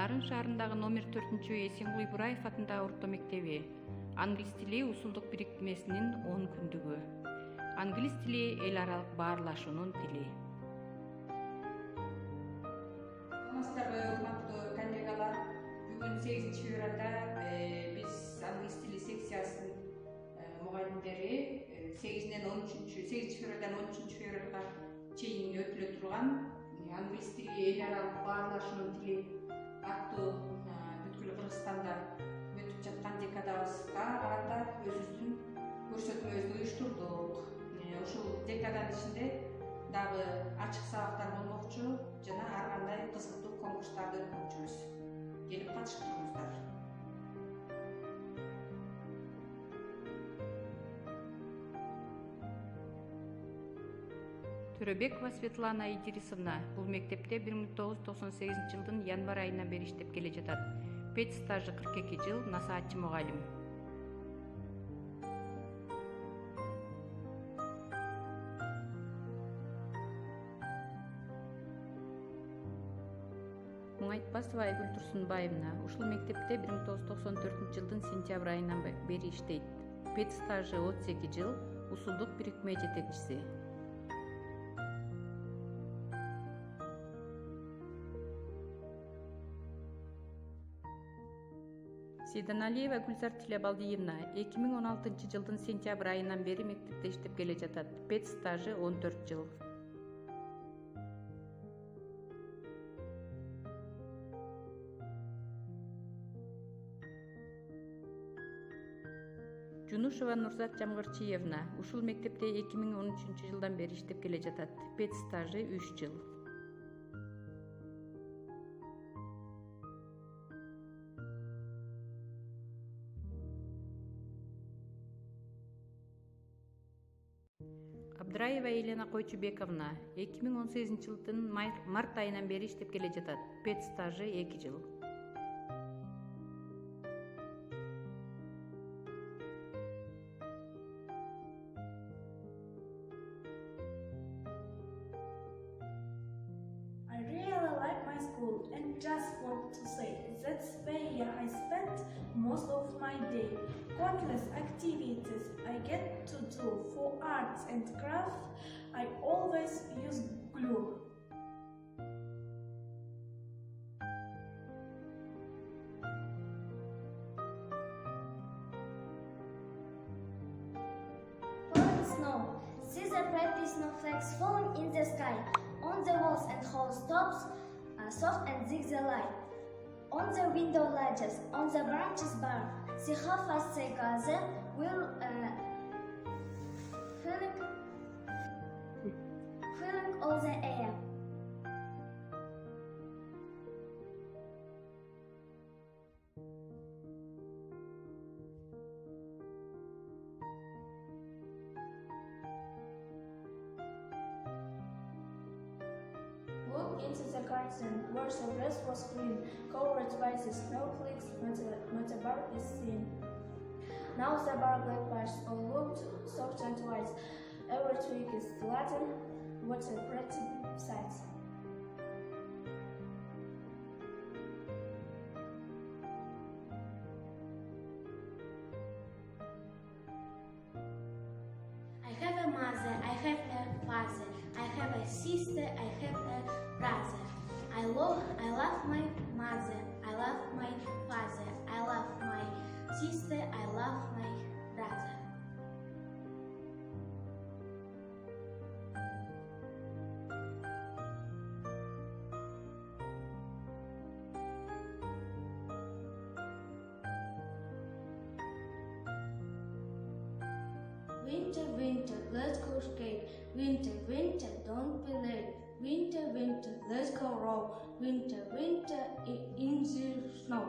Нарын шаарындагы номер 4 Эсенгул Ибраев атындагы орто мектеби. Англис тили усулдук бирикмесинин 10 күндүгү. Англис тили эл аралык баарлашуунун тили. Саламатсыздарбы, урматтуу коллегалар. Бүгүн 8 февралда биз англис тили секциясынын мугалимдери 8 февралдан 13 февралга чейин өтүлө турган англис тили эл аралык баарлашуунун тили аттуу бүткүл Кыргызстанда өтүп жаткан декадабызга карата өзүбүздүн көрсөтмөбүздү уюштурдук. Ушул декаданын ичинде дагы ачык сабактар болмокчу жана ар кандай кызыктуу конкурстарды өткөрүшүбүз. Келип катышып туруңуздар. Төрөбекова Светлана Идирисовна бул мектепте 1998 жылдын январь айынан бери иштеп келе жатат. Пед стажы 42 жыл, насаатчы мугалим. Муңайтпасова Айгүл Турсунбаевна ушул мектепте 1994 жылдын сентябрь айынан бери иштейт. Пед стажы 32 жыл, усулдук бирикме жетекчиси. Сейданалиева Гүлзар Тилебалдиевна 2016 жылдын сентябрь айынан бери мектепте иштеп келе жатат. Пед стажы 14 жыл. Жунушева Нурзат Жамгырчиевна ушул мектепте 2013 жылдан бери иштеп келе жатат. Пед стажы 3 жыл. Абдраева Елена Койчубековна 2018 жылдын март айынан бери иштеп келе жатат. Пед стажы 2 жыл. I really like my school and just want to say that's where I spent most of my day. Countless activities I get to do for arts and craft. I always use glue. Falling snow. See the pretty snowflakes falling in the sky. On the walls and house tops, soft and zig the light. On the window ledges, on the branches bar. See how fast they gather, will filling all the air. Look into the garden where the grass was green, covered by the snowflakes, not a bar is seen. Now the bar black parts all looked soft and white. Every twig is Latin. What a pretty sight. I have a mother, I have a father, I have a sister, I have a brother. I love my mother, I love my father, I love my sister, I love my brother. Winter, winter, let's go skate. Winter, winter, don't be late. Winter, winter, let's go roll. Winter, winter, in the snow.